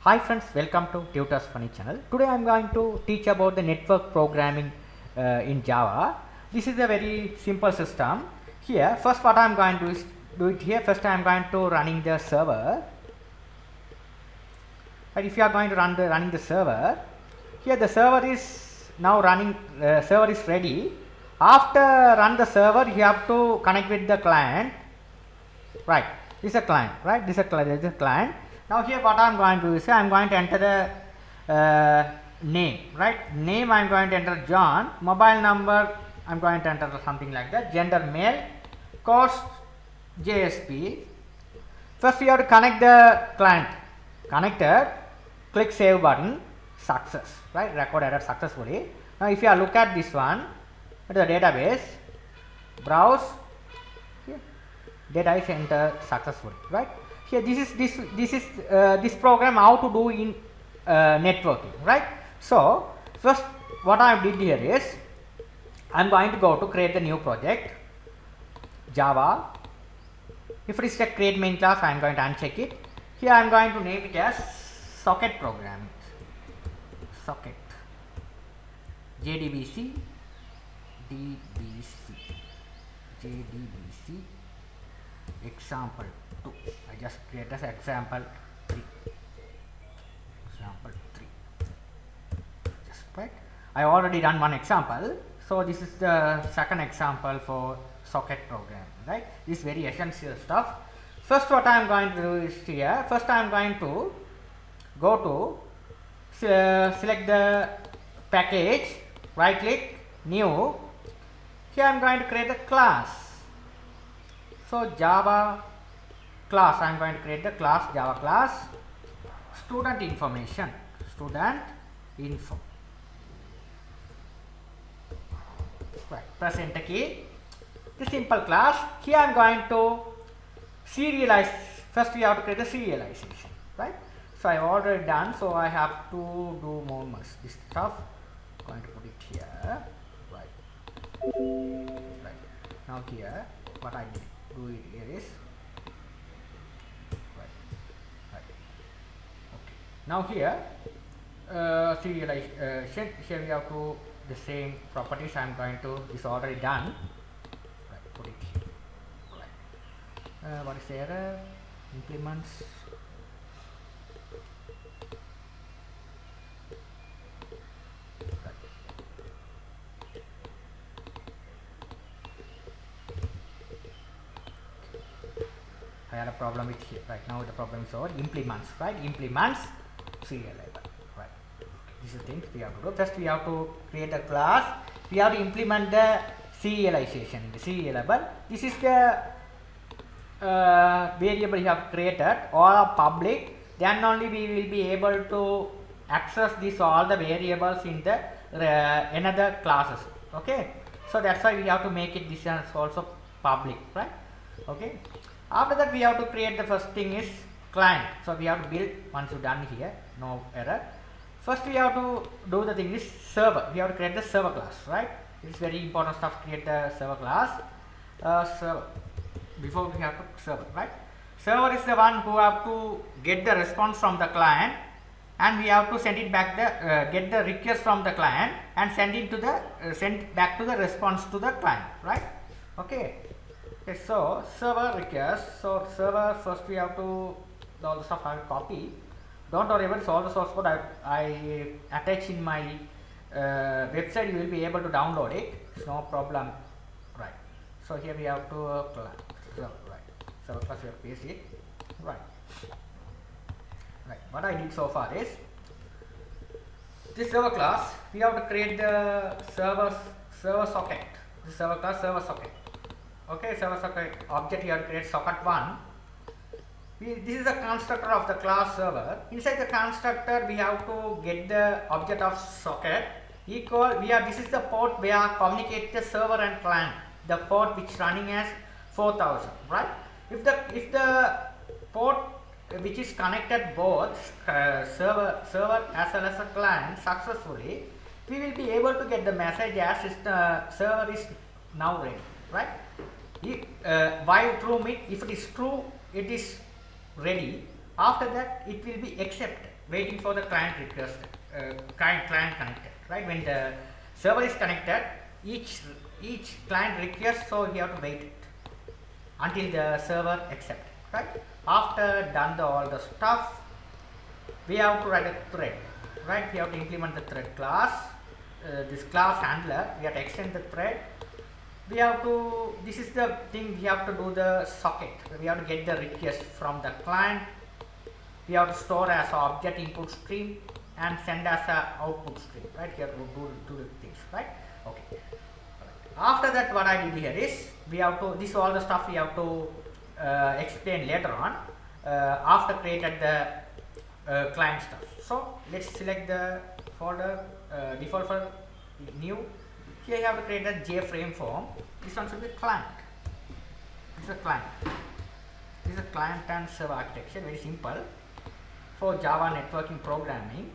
Hi friends, welcome to Tutors Funny channel. Today I am going to teach about the network programming in Java. This is a very simple system. Here, first what I am going to do it here. First I am going to running the server. But if you are going to running the server, here the server is now running. Server is ready. After run the server, you have to connect with the client. Right, this is a client. Right, this is a client. Now here what I am going to do is I am going to enter the name. Right, name I am going to enter John. Mobile number I am going to enter something like that. Gender male. Course JSP. First we have to connect the client. Connected. Click save button. Success. Right, record error successfully. Now if you look at this one, at the database, browse. Here, data is entered successfully. Right. Here this program how to do in networking, right? So first what I did here is I am going to go to create the new project Java. If it is a create main class, I am going to uncheck it. Here I am going to name it as socket programming. Socket JDBC JDBC example 2. I just create as example 3. Example 3. Just right. I already done one example. So this is the second example for socket program. Right. This is very essential stuff. First what I am going to do is here. First I am going to go to select the package. Right click new. Here I am going to create a class. So Java class, I am going to create the class Java class student information, student info. Right, press enter key. The simple class. Here I am going to serialize. First we have to create the serialization, right? So I have already done. So I have to do more this stuff. I'm going to put it here. Right. Now here, what I do here is right. Okay. Now here, serialization. Here we have to the same properties. I am going to. This already done. Right. Put it here. Right. What is the error? Implements. I had a problem with here. Right now the problem is over. Implements, right? Implements serializer. Right. This is the thing we have to do. First we have to create a class. We have to implement the serialization. The serializable. This is the variable you have created. All are public. Then only we will be able to access this all the variables in the another classes. Okay. So that's why we have to make it this is also public, right? Okay. After that we have to create the first thing is client. So we have to build once you done here, no error. First we have to do the thing is server. We have to create the server class, right? It is very important stuff to create the server class. Server. Before we have to server, right? Server is the one who have to get the response from the client, and we have to send it back the get the request from the client and send it to the send back to the response to the client, right? Okay. Okay, so server request. So server first we have to all the stuff I will copy. Don't worry about it. All the source code I attach in my website. You will be able to download it. It's no problem. Right. So here we have to server class we have paste it. Right. Right. What I did so far is this server class. We have to create the server socket. The server class server socket. Okay, server socket object here create socket 1. This is the constructor of the class server. Inside the constructor we have to get the object of socket equal. This is the port where communicate the server and client. The port which running as 4000, right? If the port which is connected both server as well as a client successfully, we will be able to get the message as server is now ready, right? While true means if it is true, it is ready. After that, it will be accepted, waiting for the client request, client connected, right? When the server is connected, each client request, so you have to wait it until the server accepts, right? After done all the stuff, we have to write a thread, right? We have to implement the thread class. This class handler, we have to extend the thread. We have to, this is the thing, we have to do the socket. We have to get the request from the client. We have to store as an object input stream and send as an output stream, right? You have to do the things, right? Okay. After that, what I did here is, we have to, this all the stuff we have to explain later on after created the client stuff. So let's select the folder, default for new. Here you have to create a JFrame form. This one should be client. This is a client. This is a client and server architecture, very simple for Java networking programming,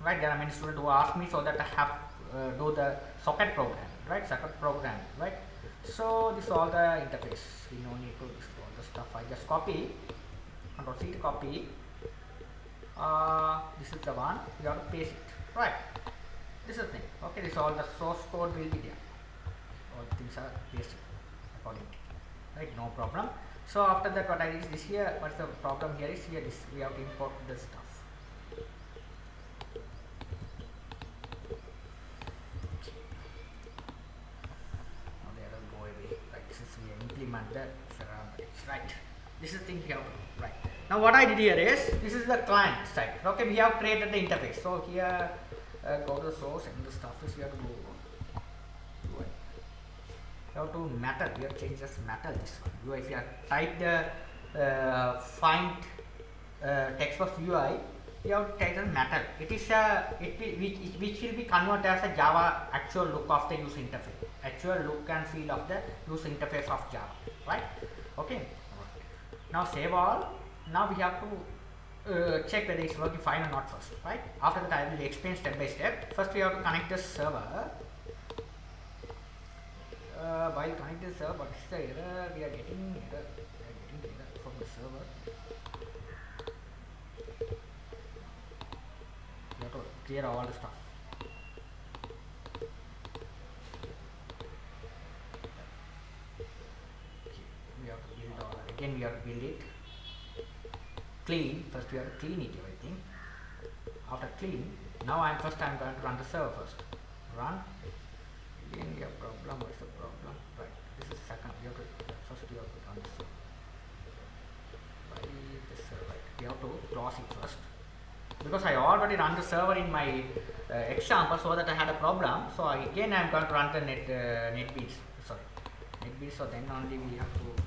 right? There are many students who ask me, so that I have do the socket program, right? Socket program, right? So this is all the interface. We no need to do all the stuff. I just copy, Control C to copy. This is the one. You have to paste it, right? This is the thing. Okay, this all the source code will be there. All things are pasted accordingly, right? No problem. So after that, what I did is this here. What's the problem here is here is we have to import the stuff. Now they will go away. Right? This is we implement the surroundings. Right? This is the thing we have to do. Right? Now what I did here is this is the client side. Okay, we have created the interface. So here. Go to the source and the stuff is you have to go. You have to matter. We have changed this matter. This one. If you type the find text of UI, you have to type the matter. It is which will be converted as a Java actual look of the user interface. Actual look and feel of the user interface of Java. Right? Okay. Now save all. Now we have to check whether it's working fine or not first, right? After that, I will explain step by step. First, we have to connect the server. While connecting the server, what is the error? We are getting error. From the server. We have to clear all the stuff. Okay. We have to build all. Again, we have to build it. Clean. First we have to clean it, everything. After clean, now I'm going to run the server first. Run. Again we have problem. What's the problem? Right. This is second. First you have to run the server. Right. The server. Right. We have to close it first. Because I already run the server in my example, so that I had a problem. So again I'm going to run the NetBeans. Sorry. NetBeans. So then only we have to.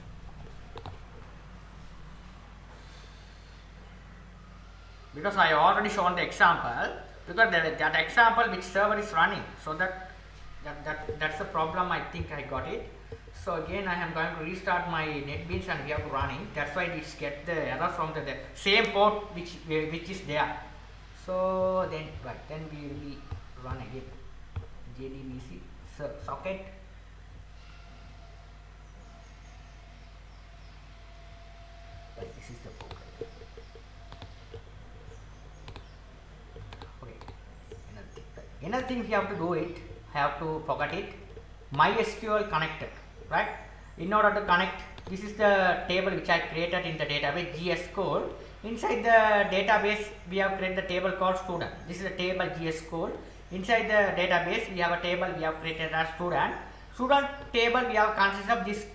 Because I already shown the example, because that example which server is running, so that's the problem. I think I got it. So again I am going to restart my NetBeans and we have to run it. That's why it get the error from the same port which is there. So then then we will run again JDBC socket. Right, this is the program. Another thing we have to do it, have to forget it, MySQL connector, right? In order to connect, this is the table which I created in the database GS code. Inside the database, we have created the table called student. This is the table GS code. Inside the database, we have a table we have created as student. Student table we have consist of these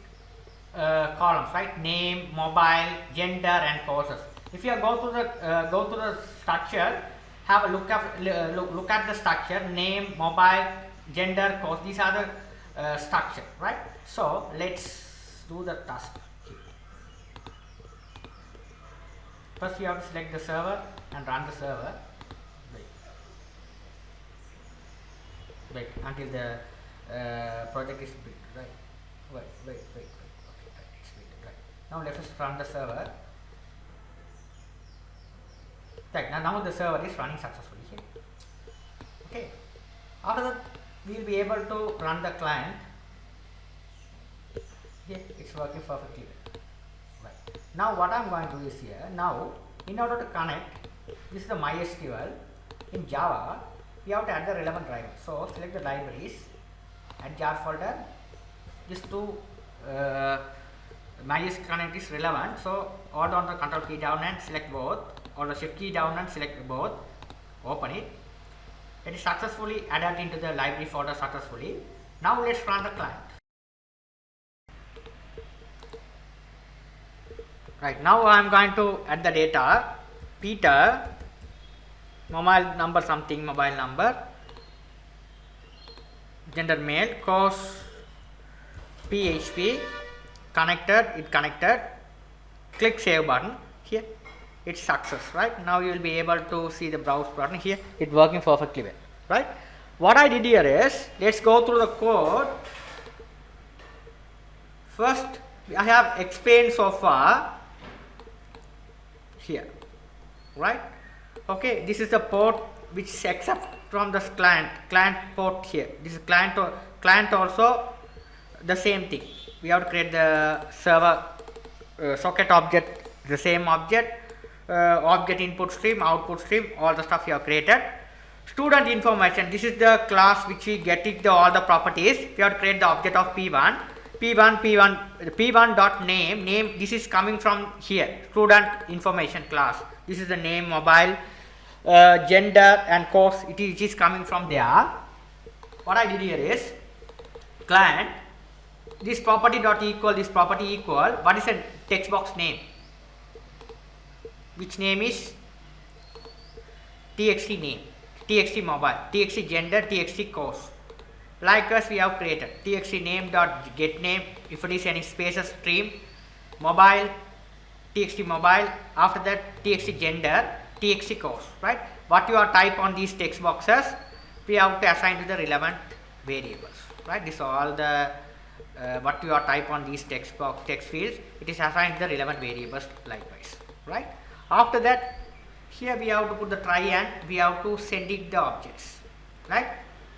columns, right? Name, mobile, gender, and courses. If you go to the structure. Have a look at the structure, name, mobile, gender, course. These are the structure, right? So let's do the task. First you have to select the server and run the server. Wait until the project is built, right? Wait. Okay, it's built, right? Now let us run the server. Right, now the server is running successfully here. Okay. After that, we will be able to run the client. Here, it's working perfectly. Right. Now, what I'm going to do is here. Now, In order to connect, this is the MySQL. In Java, we have to add the relevant driver. So select the libraries, add jar folder. These two MySQL connect is relevant. So hold on the control key down and select both, or the shift key down and select both. Open it. It is successfully added into the library folder successfully. Now let's run the client. Right, now I am going to add the data. Peter, mobile number something, mobile number, gender male, course PHP, connected, it connected, click save button. Here it's success, right? Now you will be able to see the browse button. Here it's working perfectly well, right? What I did here is, let's go through the code. First I have explained so far here, right? Okay, this is the port which is accept from the client port here. This is client also the same thing. We have to create the server socket object, the same object, object input stream, output stream, all the stuff you have created. Student information, this is the class which we getting all the properties. We have to create the object of P1. P1 dot name, this is coming from here, student information class. This is the name, mobile, gender and course, it is coming from there. What I did here is, client, this property dot equal, this property equal, what is the text box name? Which name is txt name, txt mobile, txt gender, txt course. Like us, we have created txt name dot get name, if it is any spaces stream, mobile, txt mobile, after that txt gender, txt course, right? What you are type on these text boxes, we have to assign to the relevant variables, right? This all the what you are type on these text fields, it is assigned to the relevant variables likewise, right? After that, here we have to put the try and we have to sending the objects, right?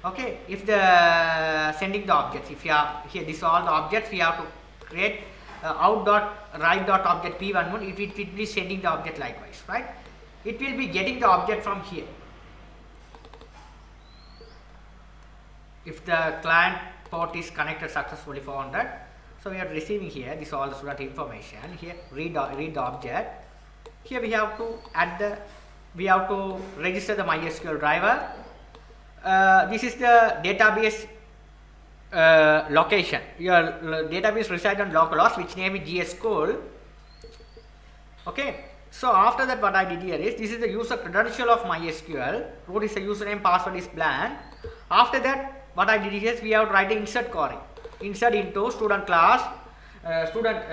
Okay, if the sending the objects, if you are here, this all the objects we have to create out dot write dot object P1, it will be sending the object likewise, right? It will be getting the object from here. If the client port is connected successfully 400, so we are receiving here this all the student information. Here read the object. Here we have to add we have to register the MySQL driver. This is the database location. Your database resides on localhost, which name is GS School. Okay. So after that, what I did here is, this is the user credential of MySQL. Root is the username, password is blank. After that, what I did here is, we have to write the insert query. Insert into student class, student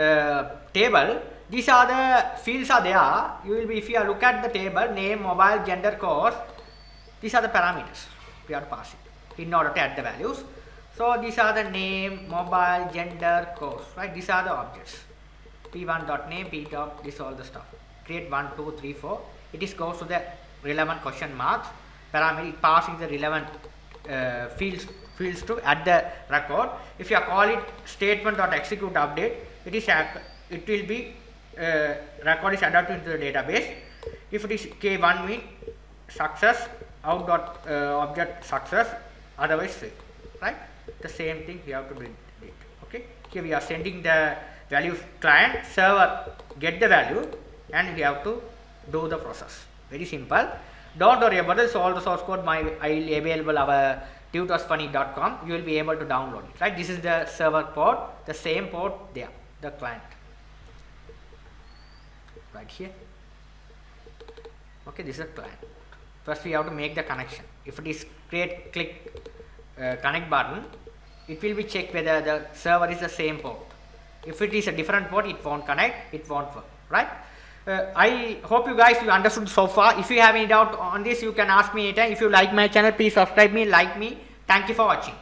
table. These are the fields are there. You will be, if you look at the table, name, mobile, gender, course. These are the parameters we have to pass it in order to add the values. So these are the name, mobile, gender, course, right? These are the objects. P1.name, P dot, this all the stuff. Create 1, 2, 3, 4. It is goes to the relevant question marks. Parameter passing the relevant fields to add the record. If you call it statement.execute update, it will be record is added into the database. If it is K1 mean success, out dot object success, otherwise fail, right? The same thing we have to bring it. Okay, here we are sending the value client, server get the value, and we have to do the process. Very simple. Don't worry about this. All the source code I will available our tutorsfunny.com. You will be able to download it, right? This is the server port, the same port there, the client right here. Okay, this is a client. First we have to make the connection. If it is click connect button, it will be checked whether the server is the same port. If it is a different port, it won't connect, it won't work, right? I hope you guys understood so far. If you have any doubt on this, you can ask me anytime. If you like my channel, please subscribe me, like me. Thank you for watching.